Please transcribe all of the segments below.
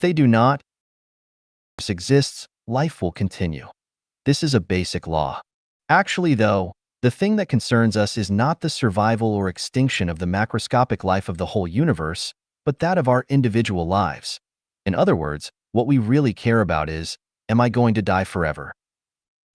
they do not exists, life will continue. This is a basic law. Actually, though, the thing that concerns us is not the survival or extinction of the macroscopic life of the whole universe, but that of our individual lives. In other words, what we really care about is, am I going to die forever?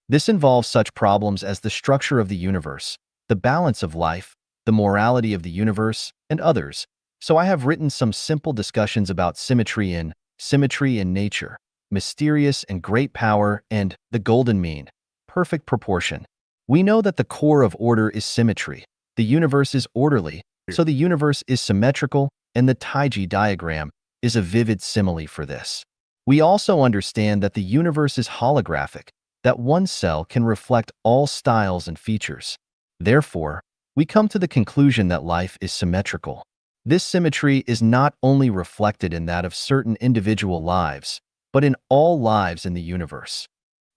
This involves such problems as the structure of the universe, the balance of life, the morality of the universe, and others. So I have written some simple discussions about symmetry in nature, mysterious and great power, and the golden mean, perfect proportion. We know that the core of order is symmetry. The universe is orderly, so the universe is symmetrical, and the Taiji diagram is a vivid simile for this. We also understand that the universe is holographic, that one cell can reflect all styles and features. Therefore, we come to the conclusion that life is symmetrical. This symmetry is not only reflected in that of certain individual lives, but in all lives in the universe.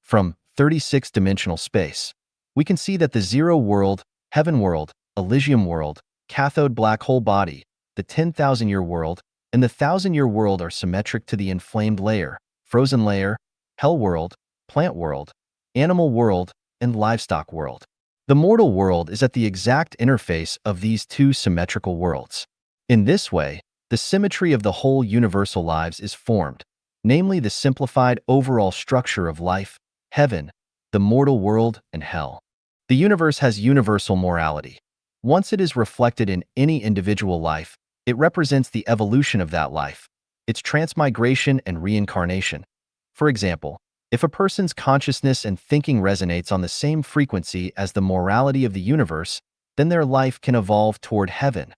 From 36-dimensional space, we can see that the zero world, heaven world, Elysium world, cathode black hole body, the 10,000-year world, and the 1,000-year world are symmetric to the inflamed layer, frozen layer, hell world, plant world, animal world, and livestock world. The mortal world is at the exact interface of these two symmetrical worlds. In this way, the symmetry of the whole universal lives is formed, namely the simplified overall structure of life, heaven, the mortal world, and hell. The universe has universal morality. Once it is reflected in any individual life, it represents the evolution of that life, its transmigration and reincarnation. For example, if a person's consciousness and thinking resonates on the same frequency as the morality of the universe, then their life can evolve toward heaven,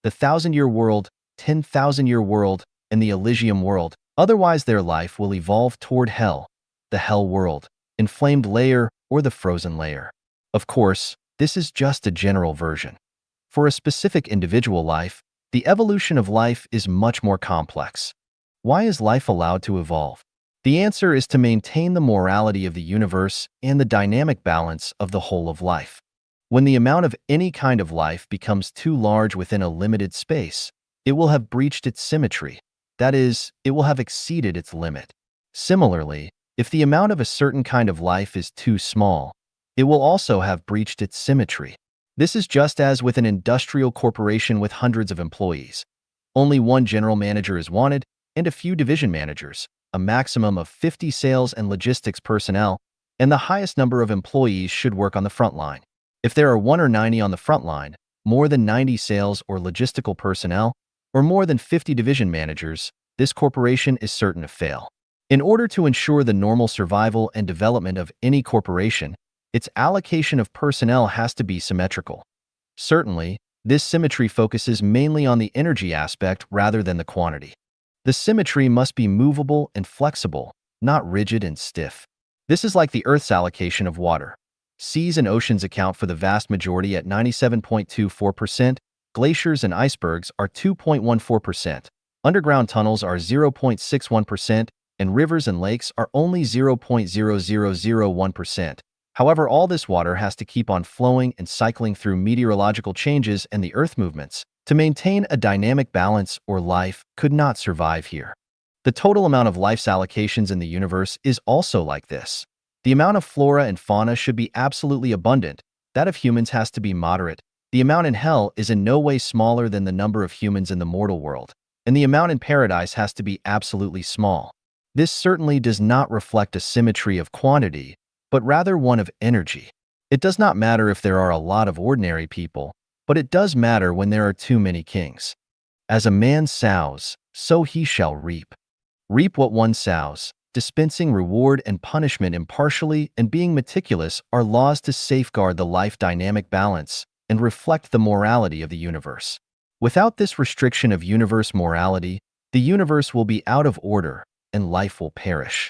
the 1,000-year world, 10,000-year world, and the Elysium world. Otherwise, their life will evolve toward hell, the hell world, inflamed layer, or the frozen layer. Of course, this is just a general version. For a specific individual life, the evolution of life is much more complex. Why is life allowed to evolve? The answer is to maintain the morality of the universe and the dynamic balance of the whole of life. When the amount of any kind of life becomes too large within a limited space, it will have breached its symmetry. That is, it will have exceeded its limit. Similarly, if the amount of a certain kind of life is too small, it will also have breached its symmetry. This is just as with an industrial corporation with hundreds of employees. Only one general manager is wanted, and a few division managers, a maximum of 50 sales and logistics personnel, and the highest number of employees should work on the front line. If there are 1 or 90 on the front line, more than 90 sales or logistical personnel, or more than 50 division managers, this corporation is certain to fail. In order to ensure the normal survival and development of any corporation, its allocation of personnel has to be symmetrical. Certainly, this symmetry focuses mainly on the energy aspect rather than the quantity. The symmetry must be movable and flexible, not rigid and stiff. This is like the Earth's allocation of water. Seas and oceans account for the vast majority at 97.24%, glaciers and icebergs are 2.14%, underground tunnels are 0.61%, and rivers and lakes are only 0.0001%. However, all this water has to keep on flowing and cycling through meteorological changes and the Earth movements. To maintain a dynamic balance, or life could not survive here. The total amount of life's allocations in the universe is also like this. The amount of flora and fauna should be absolutely abundant. That of humans has to be moderate. The amount in hell is in no way smaller than the number of humans in the mortal world, and the amount in paradise has to be absolutely small. This certainly does not reflect a symmetry of quantity, but rather one of energy. It does not matter if there are a lot of ordinary people, but it does matter when there are too many kings. As a man sows, so he shall reap. Reap what one sows. Dispensing reward and punishment impartially and being meticulous are laws to safeguard the life dynamic balance and reflect the morality of the universe. Without this restriction of universe morality, the universe will be out of order and life will perish.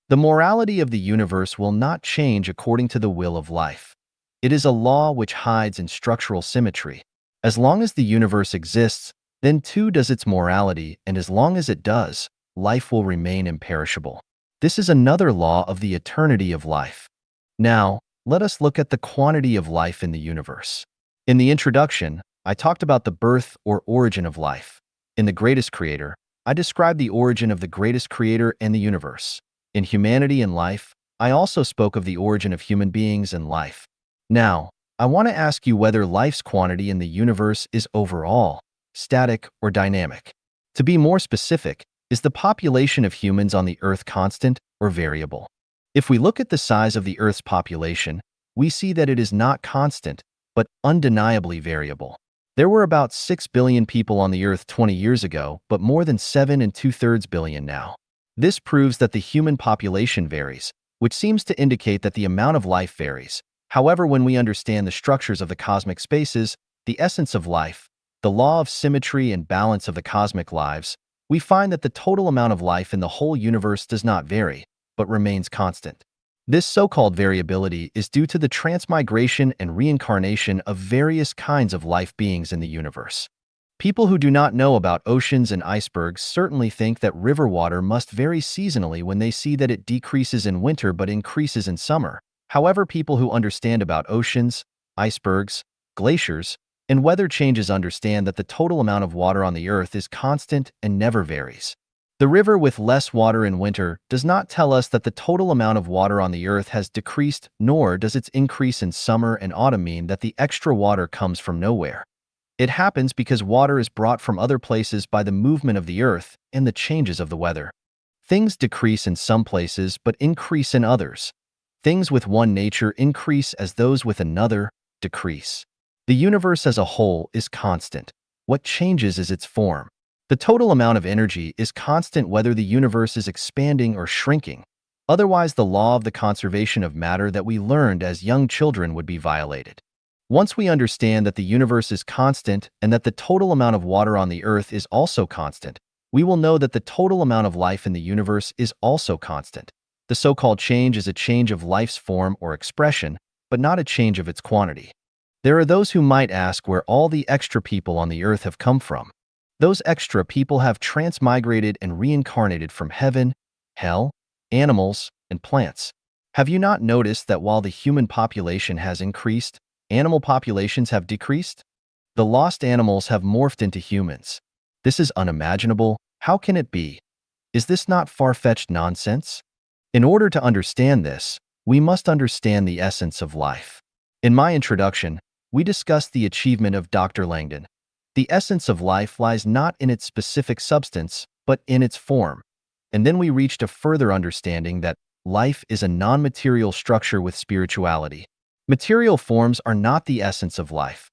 The morality of the universe will not change according to the will of life. It is a law which hides in structural symmetry. As long as the universe exists, then too does its morality, and as long as it does, life will remain imperishable. This is another law of the eternity of life. Now, let us look at the quantity of life in the universe. In the introduction, I talked about the birth or origin of life. In The Greatest Creator, I described the origin of the greatest creator and the universe. In humanity and life, I also spoke of the origin of human beings and life. Now, I want to ask you whether life's quantity in the universe is overall, static, or dynamic. To be more specific, is the population of humans on the Earth constant or variable? If we look at the size of the Earth's population, we see that it is not constant, but undeniably variable. There were about 6 billion people on the Earth 20 years ago, but more than 7 and 2/3 billion now. This proves that the human population varies, which seems to indicate that the amount of life varies. However, when we understand the structures of the cosmic spaces, the essence of life, the law of symmetry and balance of the cosmic lives, we find that the total amount of life in the whole universe does not vary, but remains constant. This so-called variability is due to the transmigration and reincarnation of various kinds of life beings in the universe. People who do not know about oceans and icebergs certainly think that river water must vary seasonally when they see that it decreases in winter but increases in summer. However, people who understand about oceans, icebergs, glaciers, and weather changes understand that the total amount of water on the Earth is constant and never varies. The river with less water in winter does not tell us that the total amount of water on the Earth has decreased, nor does its increase in summer and autumn mean that the extra water comes from nowhere. It happens because water is brought from other places by the movement of the Earth and the changes of the weather. Things decrease in some places but increase in others. Things with one nature increase as those with another decrease. The universe as a whole is constant. What changes is its form. The total amount of energy is constant whether the universe is expanding or shrinking. Otherwise, the law of the conservation of matter that we learned as young children would be violated. Once we understand that the universe is constant and that the total amount of water on the Earth is also constant, we will know that the total amount of life in the universe is also constant. The so-called change is a change of life's form or expression, but not a change of its quantity. There are those who might ask where all the extra people on the Earth have come from. Those extra people have transmigrated and reincarnated from heaven, hell, animals, and plants. Have you not noticed that while the human population has increased, animal populations have decreased? The lost animals have morphed into humans. This is unimaginable. How can it be? Is this not far-fetched nonsense? In order to understand this, we must understand the essence of life. In my introduction, we discussed the achievement of Dr. Langdon. The essence of life lies not in its specific substance, but in its form. And then we reached a further understanding that life is a non-material structure with spirituality. Material forms are not the essence of life.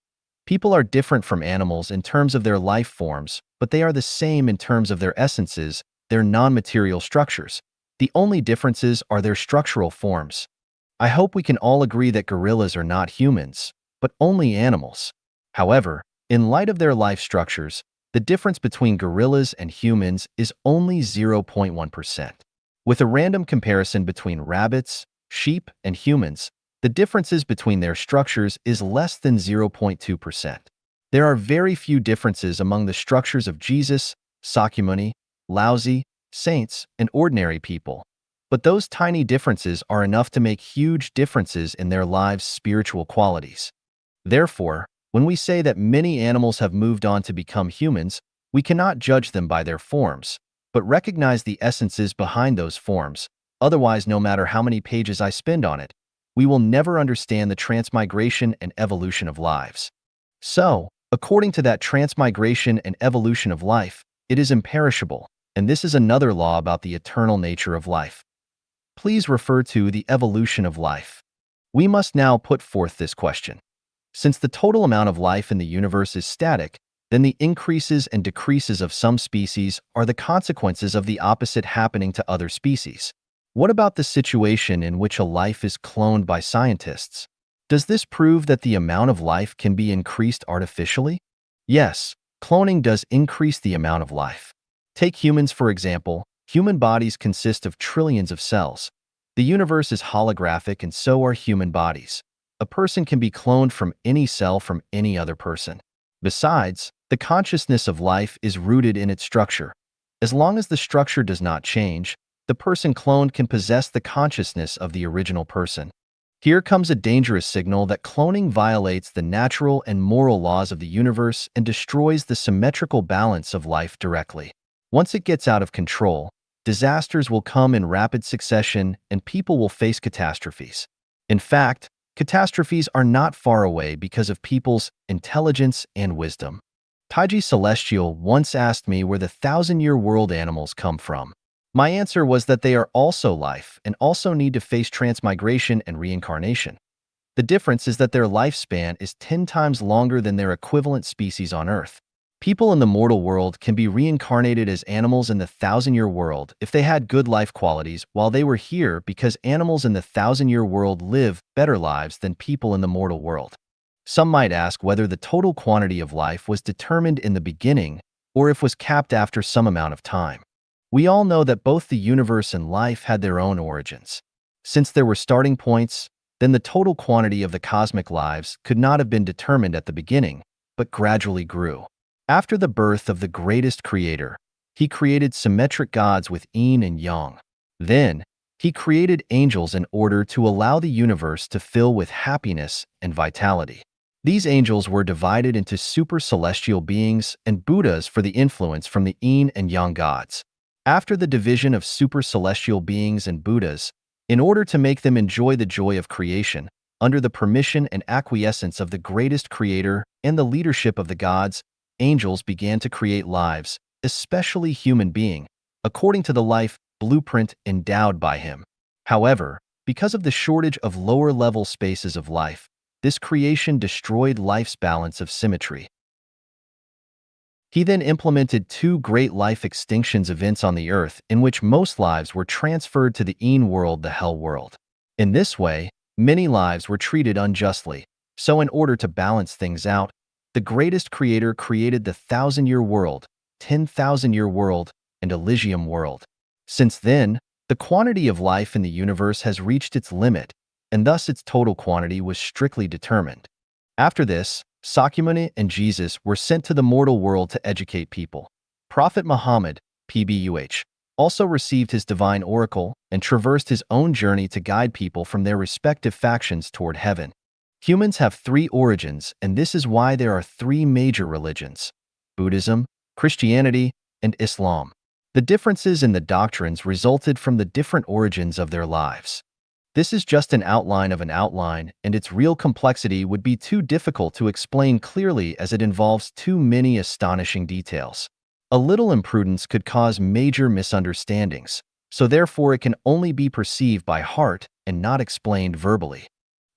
People are different from animals in terms of their life forms, but they are the same in terms of their essences, their non-material structures. The only differences are their structural forms. I hope we can all agree that gorillas are not humans, but only animals. However, in light of their life structures, the difference between gorillas and humans is only 0.1%. With a random comparison between rabbits, sheep, and humans, the differences between their structures is less than 0.2%. There are very few differences among the structures of Jesus, Sakyamuni, Laozi, saints, and ordinary people. But those tiny differences are enough to make huge differences in their lives' spiritual qualities. Therefore, when we say that many animals have moved on to become humans, we cannot judge them by their forms, but recognize the essences behind those forms. Otherwise, no matter how many pages I spend on it, we will never understand the transmigration and evolution of lives. So, according to that transmigration and evolution of life, it is imperishable, and this is another law about the eternal nature of life. Please refer to the evolution of life. We must now put forth this question. Since the total amount of life in the universe is static, then the increases and decreases of some species are the consequences of the opposite happening to other species. What about the situation in which a life is cloned by scientists? Does this prove that the amount of life can be increased artificially? Yes, cloning does increase the amount of life. Take humans, for example. Human bodies consist of trillions of cells. The universe is holographic, and so are human bodies. A person can be cloned from any cell from any other person. Besides, the consciousness of life is rooted in its structure. As long as the structure does not change, the person cloned can possess the consciousness of the original person. Here comes a dangerous signal that cloning violates the natural and moral laws of the universe and destroys the symmetrical balance of life directly. Once it gets out of control, disasters will come in rapid succession and people will face catastrophes. In fact, catastrophes are not far away because of people's intelligence and wisdom. Taiji Celestial once asked me where the thousand-year world animals come from. My answer was that they are also life and also need to face transmigration and reincarnation. The difference is that their lifespan is 10 times longer than their equivalent species on Earth. People in the mortal world can be reincarnated as animals in the thousand-year world if they had good life qualities while they were here because animals in the thousand-year world live better lives than people in the mortal world. Some might ask whether the total quantity of life was determined in the beginning or if was capped after some amount of time. We all know that both the universe and life had their own origins. Since there were starting points, then the total quantity of the cosmic lives could not have been determined at the beginning, but gradually grew. After the birth of the greatest creator, he created symmetric gods with yin and yang. Then, he created angels in order to allow the universe to fill with happiness and vitality. These angels were divided into super celestial beings and Buddhas for the influence from the yin and yang gods. After the division of super celestial beings and Buddhas, in order to make them enjoy the joy of creation, under the permission and acquiescence of the greatest creator and the leadership of the gods, angels began to create lives, especially human being, according to the life blueprint endowed by him. However, because of the shortage of lower-level spaces of life, this creation destroyed life's balance of symmetry. He then implemented two great life extinctions events on the earth in which most lives were transferred to the yin world, the hell world. In this way, many lives were treated unjustly, so in order to balance things out, the greatest creator created the thousand-year world, 10,000-year world, and Elysium world. Since then, the quantity of life in the universe has reached its limit, and thus its total quantity was strictly determined. After this, Sakyamuni and Jesus were sent to the mortal world to educate people. Prophet Muhammad, PBUH, also received his divine oracle and traversed his own journey to guide people from their respective factions toward heaven. Humans have three origins, and this is why there are three major religions: Buddhism, Christianity, and Islam. The differences in the doctrines resulted from the different origins of their lives. This is just an outline of an outline, and its real complexity would be too difficult to explain clearly as it involves too many astonishing details. A little imprudence could cause major misunderstandings, so therefore it can only be perceived by heart and not explained verbally.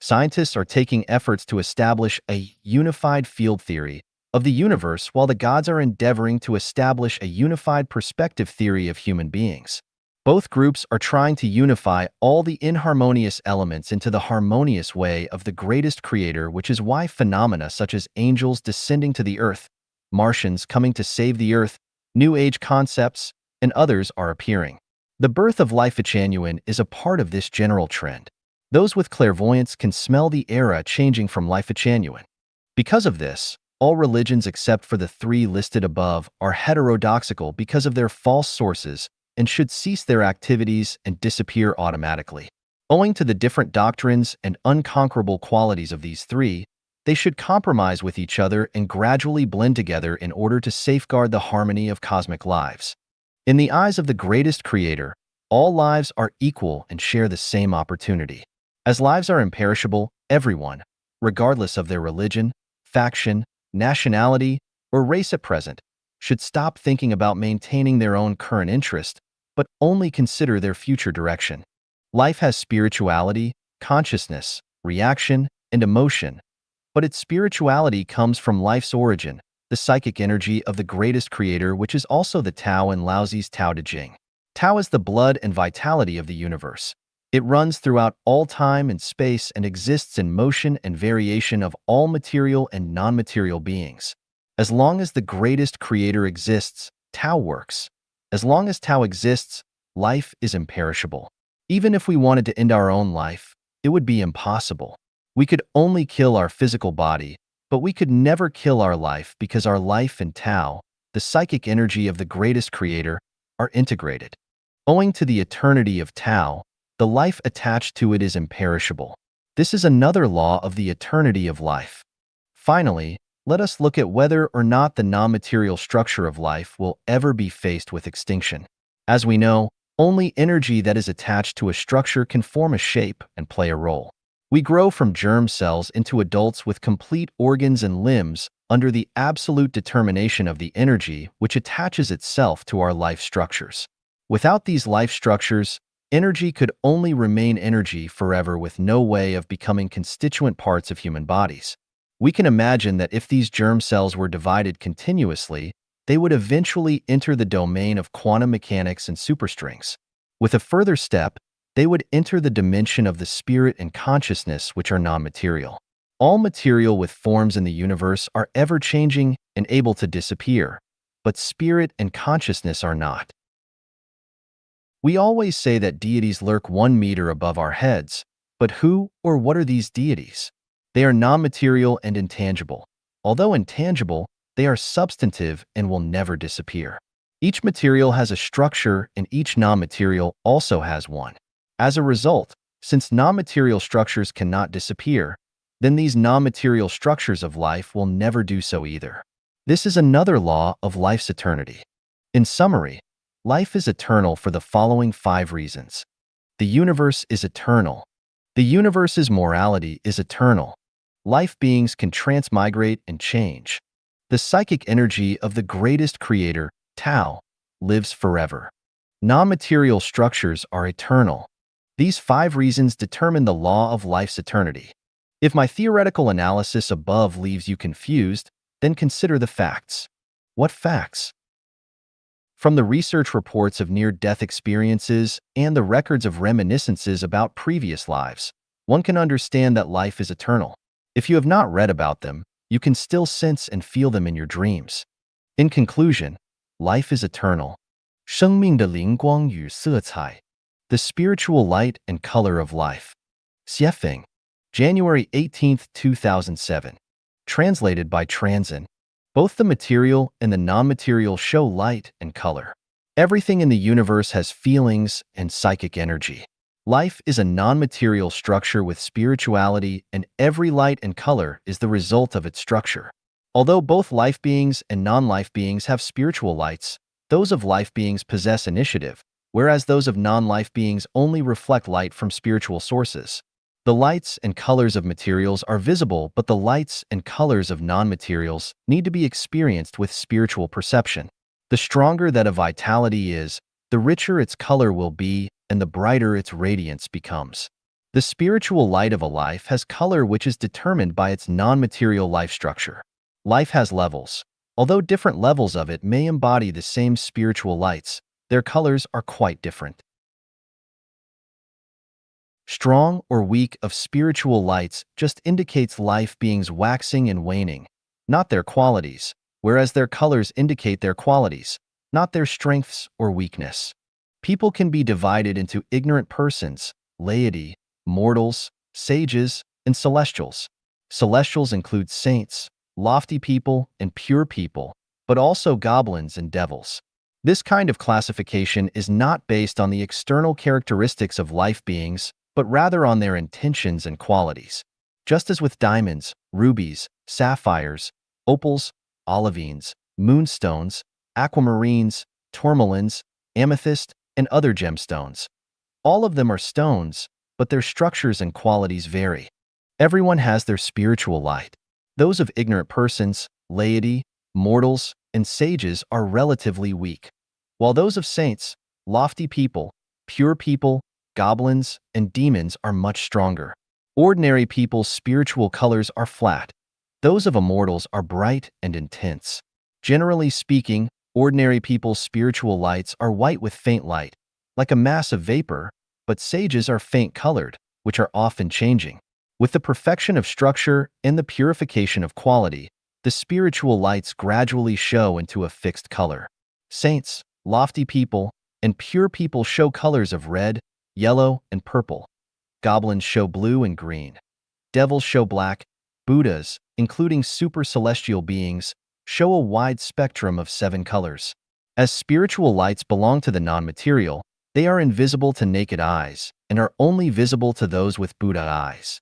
Scientists are taking efforts to establish a unified field theory of the universe while the gods are endeavoring to establish a unified perspective theory of human beings. Both groups are trying to unify all the inharmonious elements into the harmonious way of the greatest creator, which is why phenomena such as angels descending to the earth, Martians coming to save the earth, New Age concepts, and others are appearing. The birth of life genuine is a part of this general trend. Those with clairvoyance can smell the era changing from life genuine. Because of this, all religions except for the three listed above are heterodoxical because of their false sources and should cease their activities and disappear automatically. Owing to the different doctrines and unconquerable qualities of these three, they should compromise with each other and gradually blend together in order to safeguard the harmony of cosmic lives. In the eyes of the greatest creator, all lives are equal and share the same opportunity. As lives are imperishable, everyone, regardless of their religion, faction, nationality, or race at present, should stop thinking about maintaining their own current interest, but only consider their future direction. Life has spirituality, consciousness, reaction, and emotion, but its spirituality comes from life's origin, the psychic energy of the greatest creator, which is also the Tao in Laozi's Tao Te Ching. Tao is the blood and vitality of the universe. It runs throughout all time and space and exists in motion and variation of all material and non-material beings. As long as the greatest creator exists, Tao works. As long as Tao exists, life is imperishable. Even if we wanted to end our own life, it would be impossible. We could only kill our physical body, but we could never kill our life because our life and Tao, the psychic energy of the greatest creator, are integrated. Owing to the eternity of Tao, the life attached to it is imperishable. This is another law of the eternity of life. Finally, let us look at whether or not the non-material structure of life will ever be faced with extinction. As we know, only energy that is attached to a structure can form a shape and play a role. We grow from germ cells into adults with complete organs and limbs under the absolute determination of the energy which attaches itself to our life structures. Without these life structures, energy could only remain energy forever with no way of becoming constituent parts of human bodies. We can imagine that if these germ cells were divided continuously, they would eventually enter the domain of quantum mechanics and superstrings. With a further step, they would enter the dimension of the spirit and consciousness, which are non-material. All material with forms in the universe are ever-changing and able to disappear, but spirit and consciousness are not. We always say that deities lurk 1 meter above our heads, but who or what are these deities? They are non-material and intangible. Although intangible, they are substantive and will never disappear. Each material has a structure and each non-material also has one. As a result, since non-material structures cannot disappear, then these non-material structures of life will never do so either. This is another law of life's eternity. In summary, life is eternal for the following 5 reasons. The universe is eternal. The universe's morality is eternal. Life beings can transmigrate and change. The psychic energy of the greatest creator, Tao, lives forever. Non-material structures are eternal. These 5 reasons determine the law of life's eternity. If my theoretical analysis above leaves you confused, then consider the facts. What facts? From the research reports of near-death experiences and the records of reminiscences about previous lives, one can understand that life is eternal. If you have not read about them, you can still sense and feel them in your dreams. In conclusion, life is eternal. 生命的灵光与色彩 The spiritual light and color of life. Xiefeng, January 18, 2007. Translated by Transin. Both the material and the non-material show light and color. Everything in the universe has feelings and psychic energy. Life is a non-material structure with spirituality, and every light and color is the result of its structure. Although both life beings and non-life beings have spiritual lights, those of life beings possess initiative, whereas those of non-life beings only reflect light from spiritual sources. The lights and colors of materials are visible, but the lights and colors of non-materials need to be experienced with spiritual perception. The stronger that a vitality is, the richer its color will be, and the brighter its radiance becomes. The spiritual light of a life has color which is determined by its non-material life structure. Life has levels. Although different levels of it may embody the same spiritual lights, their colors are quite different. Strong or weak of spiritual lights just indicates life beings waxing and waning, not their qualities, whereas their colors indicate their qualities, not their strengths or weakness. People can be divided into ignorant persons, laity, mortals, sages, and celestials. Celestials include saints, lofty people, and pure people, but also goblins and devils. This kind of classification is not based on the external characteristics of life beings, but rather on their intentions and qualities. Just as with diamonds, rubies, sapphires, opals, olivines, moonstones, aquamarines, tourmalines, amethyst, and other gemstones. All of them are stones, but their structures and qualities vary. Everyone has their spiritual light. Those of ignorant persons, laity, mortals, and sages are relatively weak, while those of saints, lofty people, pure people, goblins, and demons are much stronger. Ordinary people's spiritual colors are flat. Those of immortals are bright and intense. Generally speaking, ordinary people's spiritual lights are white with faint light, like a mass of vapor, but sages are faint-colored, which are often changing. With the perfection of structure and the purification of quality, the spiritual lights gradually show into a fixed color. Saints, lofty people, and pure people show colors of red, yellow, and purple. Goblins show blue and green. Devils show black. Buddhas, including super-celestial beings, show a wide spectrum of 7 colors. As spiritual lights belong to the non-material, they are invisible to naked eyes and are only visible to those with Buddha eyes.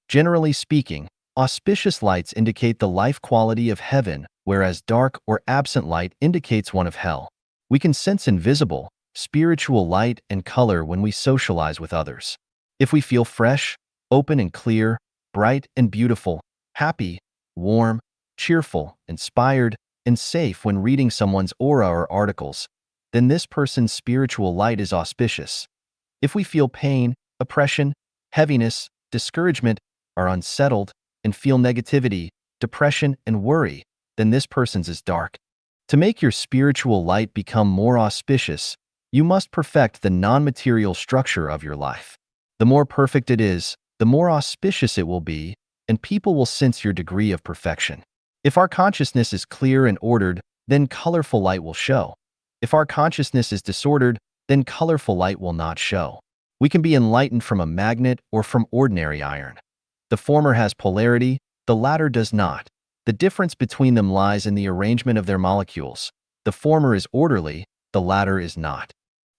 Generally speaking, Auspicious lights indicate the life quality of heaven, whereas dark or absent light indicates one of hell. We can sense invisible, spiritual light and color when we socialize with others. If we feel fresh, open and clear, bright and beautiful, happy, warm, cheerful, inspired, and safe when reading someone's aura or articles, then this person's spiritual light is auspicious. If we feel pain, oppression, heaviness, discouragement, are unsettled, and feel negativity, depression, and worry, then this person's is dark. To make your spiritual light become more auspicious, you must perfect the non-material structure of your life. The more perfect it is, the more auspicious it will be, and people will sense your degree of perfection. If our consciousness is clear and ordered, then colorful light will show. If our consciousness is disordered, then colorful light will not show. We can be enlightened from a magnet or from ordinary iron. The former has polarity, the latter does not. The difference between them lies in the arrangement of their molecules. The former is orderly, the latter is not.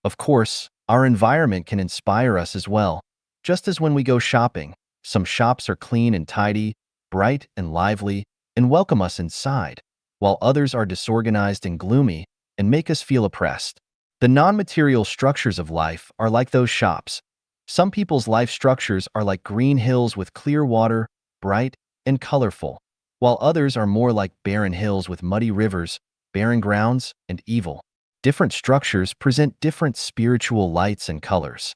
Of course, our environment can inspire us as well. Just as when we go shopping, some shops are clean and tidy, bright and lively, and welcome us inside, while others are disorganized and gloomy and make us feel oppressed. The non-material structures of life are like those shops. Some people's life structures are like green hills with clear water, bright and colorful, while others are more like barren hills with muddy rivers, barren grounds, and evil. Different structures present different spiritual lights and colors.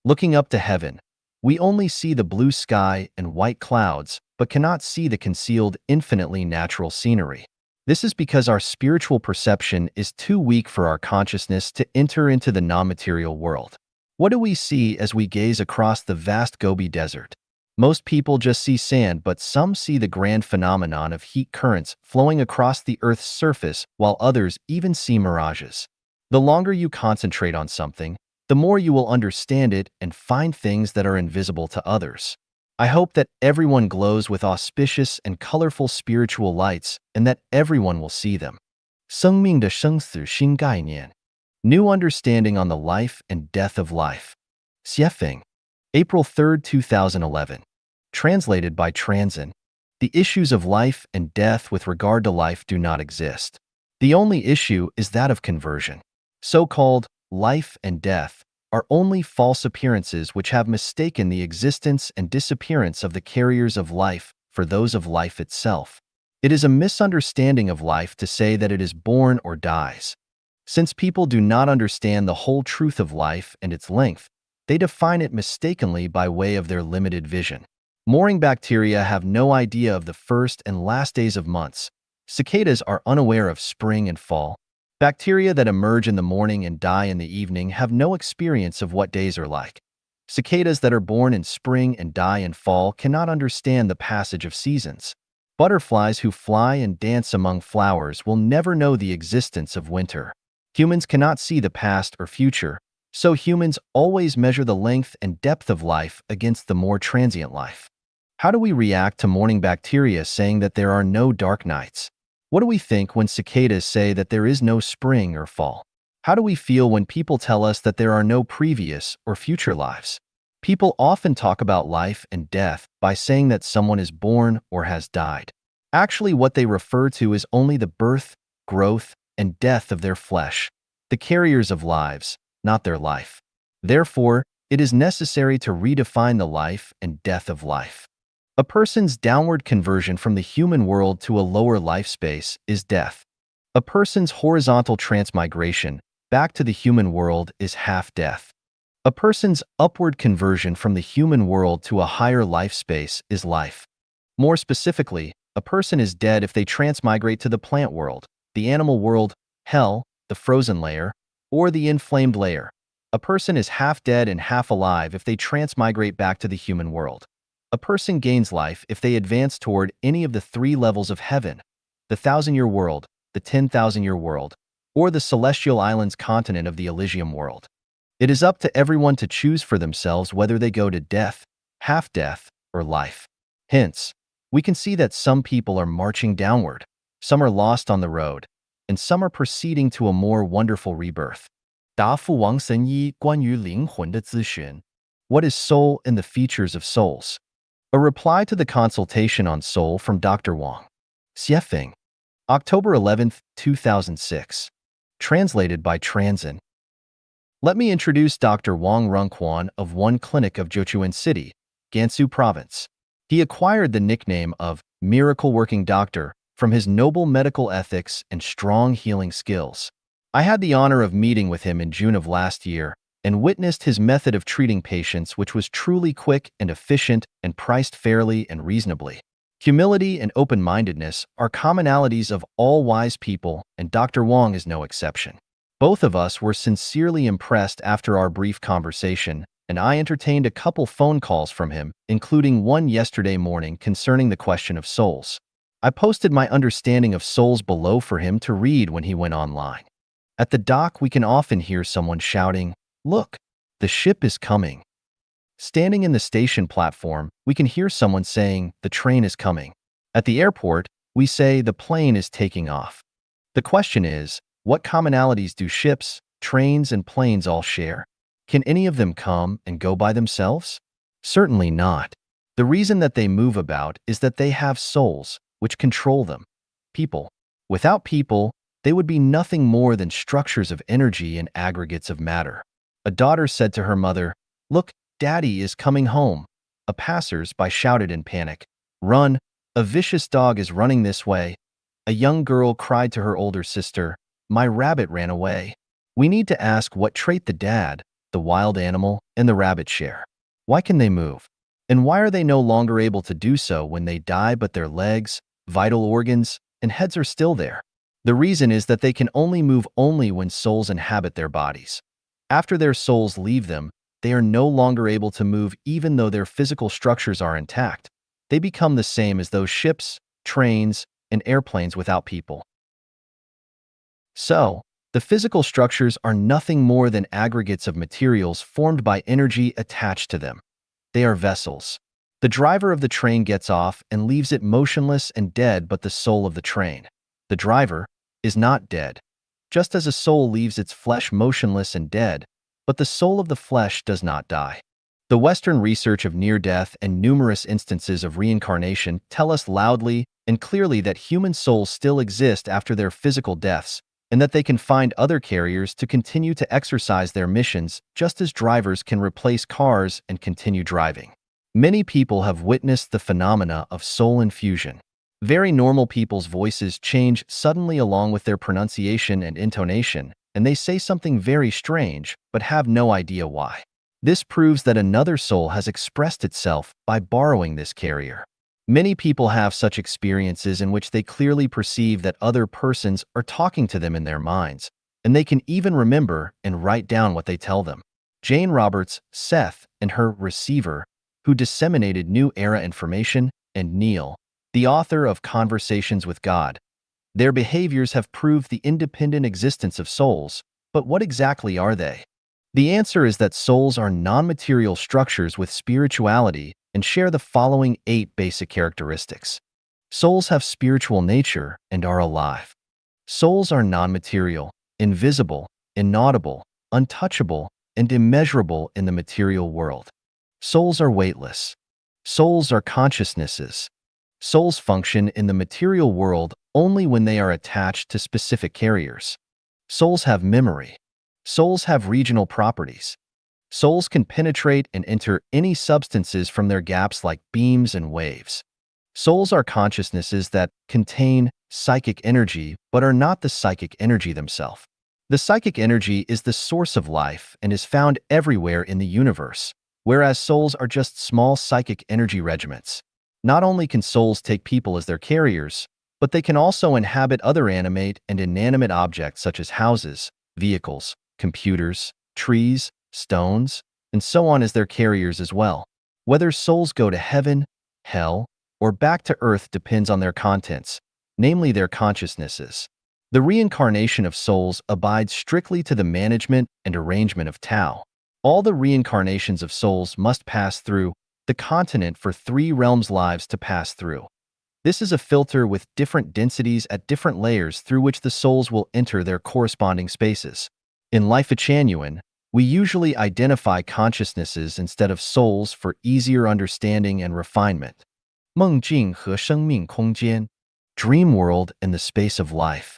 Looking up to heaven, we only see the blue sky and white clouds, but cannot see the concealed, infinitely natural scenery. This is because our spiritual perception is too weak for our consciousness to enter into the non-material world. What do we see as we gaze across the vast Gobi Desert? Most people just see sand, but some see the grand phenomenon of heat currents flowing across the Earth's surface, while others even see mirages. The longer you concentrate on something, the more you will understand it and find things that are invisible to others. I hope that everyone glows with auspicious and colorful spiritual lights and that everyone will see them. 生命的生死新概念 New understanding on the life and death of life. Xiefeng, April 3, 2011. Translated by Transin. The issues of life and death with regard to life do not exist. The only issue is that of conversion. So-called life and death are only false appearances which have mistaken the existence and disappearance of the carriers of life for those of life itself. It is a misunderstanding of life to say that it is born or dies. Since people do not understand the whole truth of life and its length, they define it mistakenly by way of their limited vision. Morning bacteria have no idea of the first and last days of months. Cicadas are unaware of spring and fall. Bacteria that emerge in the morning and die in the evening have no experience of what days are like. Cicadas that are born in spring and die in fall cannot understand the passage of seasons. Butterflies who fly and dance among flowers will never know the existence of winter. Humans cannot see the past or future, so humans always measure the length and depth of life against the more transient life. How do we react to morning bacteria saying that there are no dark nights? What do we think when cicadas say that there is no spring or fall? How do we feel when people tell us that there are no previous or future lives? People often talk about life and death by saying that someone is born or has died. Actually, what they refer to is only the birth, growth, and death of their flesh, the carriers of lives, not their life. Therefore, it is necessary to redefine the life and death of life. A person's downward conversion from the human world to a lower life space is death. A person's horizontal transmigration back to the human world is half death. A person's upward conversion from the human world to a higher life space is life. More specifically, a person is dead if they transmigrate to the plant world, the animal world, hell, the frozen layer, or the inflamed layer. A person is half dead and half alive if they transmigrate back to the human world. A person gains life if they advance toward any of the 3 levels of heaven, the 1,000-year world, the 10,000-year world, or the celestial islands continent of the Elysium world. It is up to everyone to choose for themselves whether they go to death, half-death, or life. Hence, we can see that some people are marching downward, some are lost on the road, and some are proceeding to a more wonderful rebirth. 答复王神医关于灵魂的咨询 What is soul and the features of souls? A reply to the consultation on soul from Dr. Wang. Xiefeng, October 11, 2006. Translated by Transin. Let me introduce Dr. Wang Rongquan of One Clinic of Jiuquan City, Gansu Province. He acquired the nickname of Miracle Working Doctor from his noble medical ethics and strong healing skills. I had the honor of meeting with him in June of last year and witnessed his method of treating patients, which was truly quick and efficient and priced fairly and reasonably. Humility and open-mindedness are commonalities of all wise people, and Dr. Wang is no exception. Both of us were sincerely impressed after our brief conversation, and I entertained a couple phone calls from him, including one yesterday morning concerning the question of souls. I posted my understanding of souls below for him to read when he went online. At the dock, we can often hear someone shouting, "Look, the ship is coming." Standing in the station platform, we can hear someone saying, "The train is coming." At the airport, we say, "The plane is taking off." The question is, what commonalities do ships, trains, and planes all share? Can any of them come and go by themselves? Certainly not. The reason that they move about is that they have souls, which control them. People. Without people, they would be nothing more than structures of energy and aggregates of matter. A daughter said to her mother, "Look, Daddy is coming home." A passers-by shouted in panic, "Run! A vicious dog is running this way." A young girl cried to her older sister, "My rabbit ran away." We need to ask what trait the dad, the wild animal, and the rabbit share. Why can they move? And why are they no longer able to do so when they die, but their legs, vital organs, and heads are still there? The reason is that they can only move when souls inhabit their bodies. After their souls leave them, they are no longer able to move even though their physical structures are intact. They become the same as those ships, trains, and airplanes without people. So, the physical structures are nothing more than aggregates of materials formed by energy attached to them. They are vessels. The driver of the train gets off and leaves it motionless and dead, but the soul of the train, the driver, is not dead. Just as a soul leaves its flesh motionless and dead, but the soul of the flesh does not die. The Western research of near-death and numerous instances of reincarnation tell us loudly and clearly that human souls still exist after their physical deaths, and that they can find other carriers to continue to exercise their missions, just as drivers can replace cars and continue driving. Many people have witnessed the phenomena of soul infusion. Very normal people's voices change suddenly along with their pronunciation and intonation, and they say something very strange, but have no idea why. This proves that another soul has expressed itself by borrowing this carrier. Many people have such experiences in which they clearly perceive that other persons are talking to them in their minds, and they can even remember and write down what they tell them. Jane Roberts, Seth, and her receiver, who disseminated New Era information, and Neil, the author of Conversations with God. Their behaviors have proved the independent existence of souls, but what exactly are they? The answer is that souls are non-material structures with spirituality and share the following 8 basic characteristics. Souls have spiritual nature and are alive. Souls are non-material, invisible, inaudible, untouchable, and immeasurable in the material world. Souls are weightless. Souls are consciousnesses. Souls function in the material world only when they are attached to specific carriers. Souls have memory. Souls have regional properties. Souls can penetrate and enter any substances from their gaps like beams and waves. Souls are consciousnesses that contain psychic energy but are not the psychic energy themselves. The psychic energy is the source of life and is found everywhere in the universe, whereas souls are just small psychic energy regiments. Not only can souls take people as their carriers, but they can also inhabit other animate and inanimate objects such as houses, vehicles, computers, trees, stones, and so on as their carriers as well. Whether souls go to heaven, hell, or back to earth depends on their contents, namely their consciousnesses. The reincarnation of souls abides strictly to the management and arrangement of Tao. All the reincarnations of souls must pass through the continent for 3 realms lives to pass through. This is a filter with different densities at different layers through which the souls will enter their corresponding spaces. In Life Echanuan, We usually identify consciousnesses instead of souls for easier understanding and refinement. 梦境和生命空间 Dream World and the Space of Life.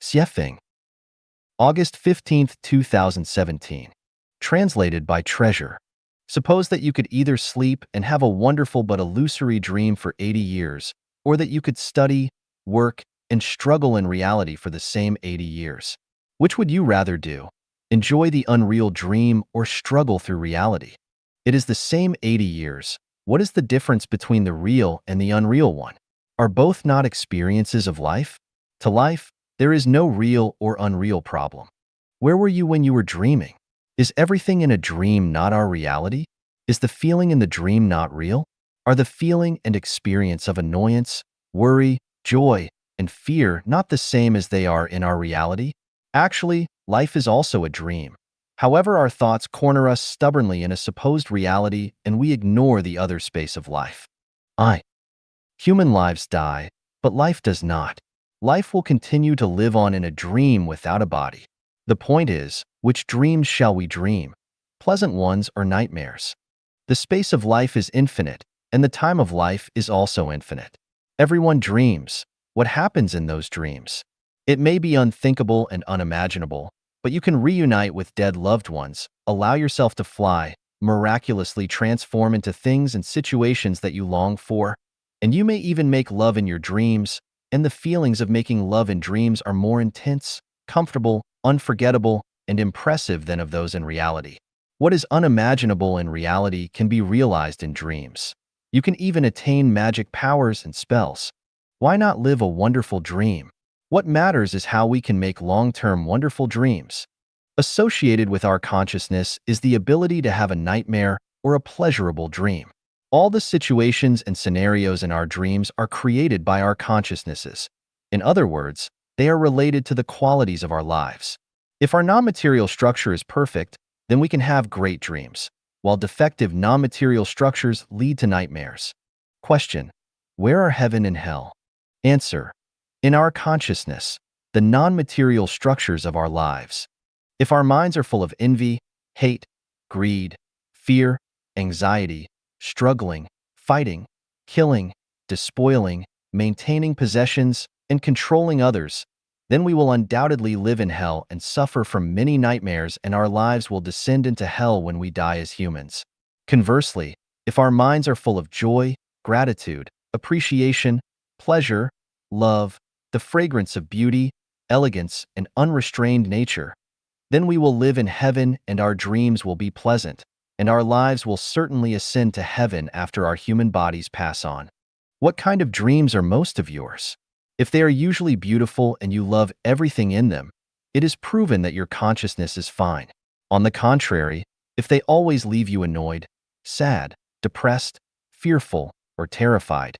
Xiefeng. August 15th, 2017. Translated by Treasure. Suppose that you could either sleep and have a wonderful but illusory dream for 80 years, or that you could study, work, and struggle in reality for the same 80 years. Which would you rather do? Enjoy the unreal dream or struggle through reality? It is the same 80 years. What is the difference between the real and the unreal one? Are both not experiences of life? To life, there is no real or unreal problem. Where were you when you were dreaming? Is everything in a dream not our reality? Is the feeling in the dream not real? Are the feeling and experience of annoyance, worry, joy, and fear not the same as they are in our reality? Actually, life is also a dream. However, our thoughts corner us stubbornly in a supposed reality and we ignore the other space of life. Human lives die, but life does not. Life will continue to live on in a dream without a body. The point is, which dreams shall we dream? Pleasant ones or nightmares? The space of life is infinite, and the time of life is also infinite. Everyone dreams. What happens in those dreams? It may be unthinkable and unimaginable, but you can reunite with dead loved ones, allow yourself to fly, miraculously transform into things and situations that you long for, and you may even make love in your dreams, and the feelings of making love in dreams are more intense, comfortable, unforgettable, and impressive than of those in reality. What is unimaginable in reality can be realized in dreams. You can even attain magic powers and spells. Why not live a wonderful dream? What matters is how we can make long-term wonderful dreams. Associated with our consciousness is the ability to have a nightmare or a pleasurable dream. All the situations and scenarios in our dreams are created by our consciousnesses. In other words, they are related to the qualities of our lives. If our non-material structure is perfect, then we can have great dreams, while defective non-material structures lead to nightmares. Question: where are heaven and hell? Answer: in our consciousness, the non-material structures of our lives. If our minds are full of envy, hate, greed, fear, anxiety, struggling, fighting, killing, despoiling, maintaining possessions, and controlling others, then we will undoubtedly live in hell and suffer from many nightmares, and our lives will descend into hell when we die as humans. Conversely, if our minds are full of joy, gratitude, appreciation, pleasure, love, the fragrance of beauty, elegance, and unrestrained nature, then we will live in heaven and our dreams will be pleasant, and our lives will certainly ascend to heaven after our human bodies pass on. What kind of dreams are most of yours? If they are usually beautiful and you love everything in them, it is proven that your consciousness is fine. On the contrary, if they always leave you annoyed, sad, depressed, fearful, or terrified,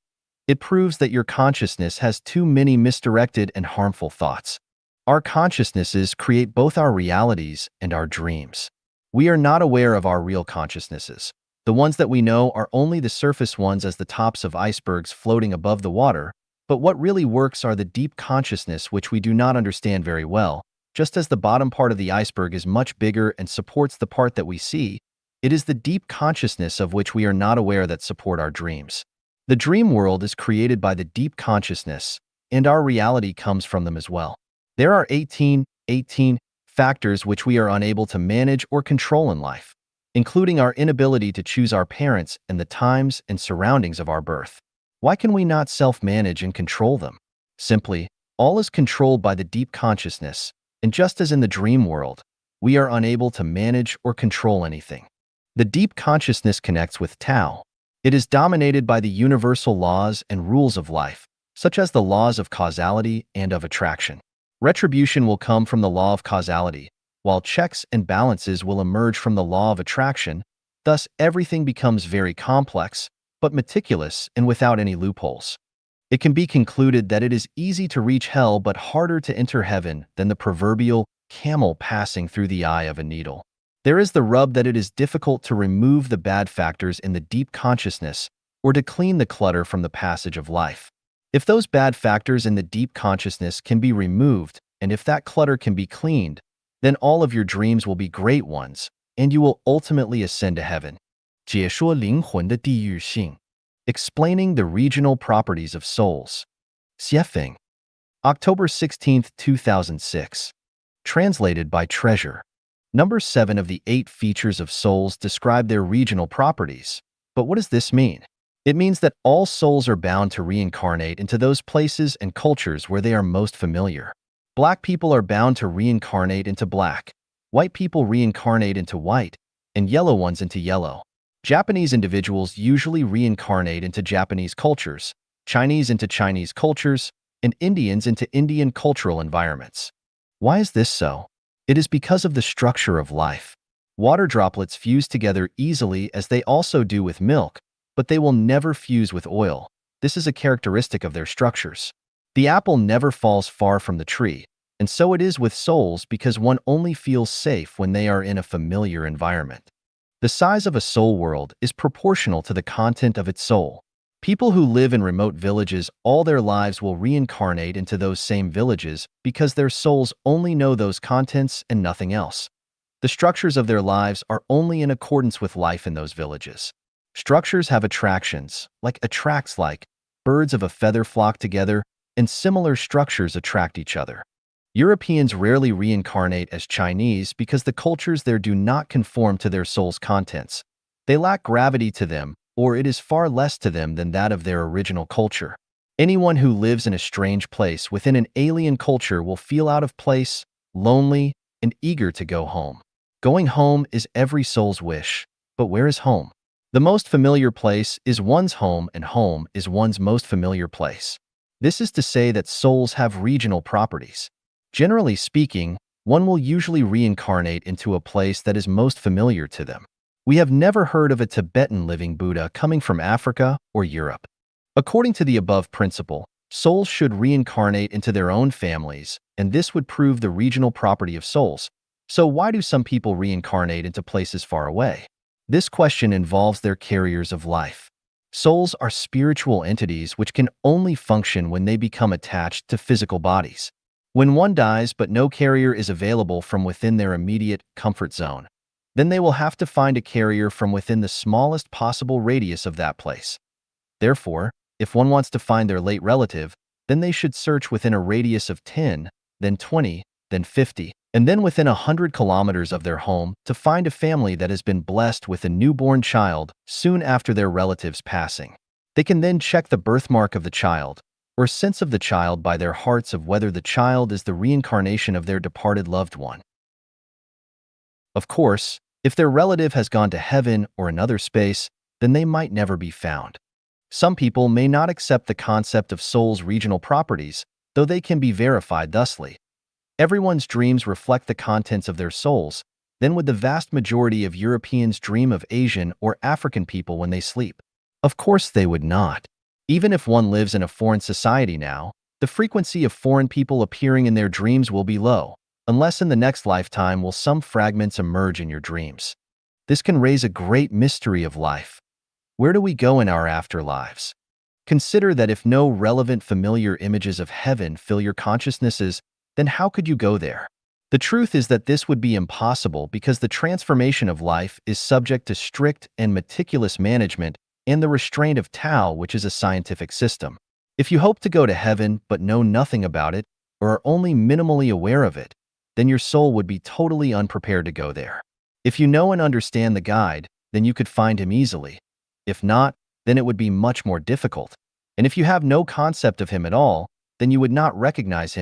it proves that your consciousness has too many misdirected and harmful thoughts. Our consciousnesses create both our realities and our dreams. We are not aware of our real consciousnesses. The ones that we know are only the surface ones, as the tops of icebergs floating above the water, but what really works are the deep consciousness, which we do not understand very well. Just as the bottom part of the iceberg is much bigger and supports the part that we see, it is the deep consciousness of which we are not aware that support our dreams. The dream world is created by the deep consciousness, and our reality comes from them as well. There are 18 factors which we are unable to manage or control in life, including our inability to choose our parents and the times and surroundings of our birth. Why can we not self-manage and control them? Simply, all is controlled by the deep consciousness, and just as in the dream world, we are unable to manage or control anything. The deep consciousness connects with Tao. It is dominated by the universal laws and rules of life, such as the laws of causality and of attraction. Retribution will come from the law of causality, while checks and balances will emerge from the law of attraction. Thus, everything becomes very complex, but meticulous and without any loopholes. It can be concluded that it is easy to reach hell but harder to enter heaven than the proverbial camel passing through the eye of a needle. There is the rub that it is difficult to remove the bad factors in the deep consciousness or to clean the clutter from the passage of life. If those bad factors in the deep consciousness can be removed, and if that clutter can be cleaned, then all of your dreams will be great ones, and you will ultimately ascend to heaven. 解说灵魂的地域性 Explaining the regional properties of souls. Xiefeng. October 16, 2006. Translated by Treasure. Number 7 of the 8 features of souls describe their regional properties. But what does this mean? It means that all souls are bound to reincarnate into those places and cultures where they are most familiar. Black people are bound to reincarnate into black, white people reincarnate into white, and yellow ones into yellow. Japanese individuals usually reincarnate into Japanese cultures, Chinese into Chinese cultures, and Indians into Indian cultural environments. Why is this so? It is because of the structure of life. Water droplets fuse together easily as they also do with milk, but they will never fuse with oil. This is a characteristic of their structures. The apple never falls far from the tree, and so it is with souls because one only feels safe when they are in a familiar environment. The size of a soul world is proportional to the content of its soul. People who live in remote villages all their lives will reincarnate into those same villages because their souls only know those contents and nothing else. The structures of their lives are only in accordance with life in those villages. Structures have attractions, like birds of a feather flock together, and similar structures attract each other. Europeans rarely reincarnate as Chinese because the cultures there do not conform to their soul's contents. They lack gravity to them, or it is far less to them than that of their original culture. Anyone who lives in a strange place within an alien culture will feel out of place, lonely, and eager to go home. Going home is every soul's wish, but where is home? The most familiar place is one's home, and home is one's most familiar place. This is to say that souls have regional properties. Generally speaking, one will usually reincarnate into a place that is most familiar to them. We have never heard of a Tibetan living Buddha coming from Africa or Europe. According to the above principle, souls should reincarnate into their own families, and this would prove the regional property of souls. So why do some people reincarnate into places far away? This question involves their carriers of life. Souls are spiritual entities which can only function when they become attached to physical bodies. When one dies but no carrier is available from within their immediate comfort zone, then they will have to find a carrier from within the smallest possible radius of that place. Therefore, if one wants to find their late relative, then they should search within a radius of 10, then 20, then 50, and then within 100 kilometers of their home to find a family that has been blessed with a newborn child soon after their relative's passing. They can then check the birthmark of the child, or sense of the child by their hearts of whether the child is the reincarnation of their departed loved one. Of course, if their relative has gone to heaven or another space, then they might never be found. Some people may not accept the concept of souls' regional properties, though they can be verified thusly. Everyone's dreams reflect the contents of their souls, then would the vast majority of Europeans dream of Asian or African people when they sleep? Of course they would not. Even if one lives in a foreign society now, the frequency of foreign people appearing in their dreams will be low, unless in the next lifetime will some fragments emerge in your dreams. This can raise a great mystery of life. Where do we go in our afterlives? Consider that if no relevant familiar images of heaven fill your consciousnesses, then how could you go there? The truth is that this would be impossible because the transformation of life is subject to strict and meticulous management and the restraint of Tao, which is a scientific system. If you hope to go to heaven but know nothing about it, or are only minimally aware of it, then your soul would be totally unprepared to go there. If you know and understand the guide, then you could find him easily. If not, then it would be much more difficult. And if you have no concept of him at all, then you would not recognize him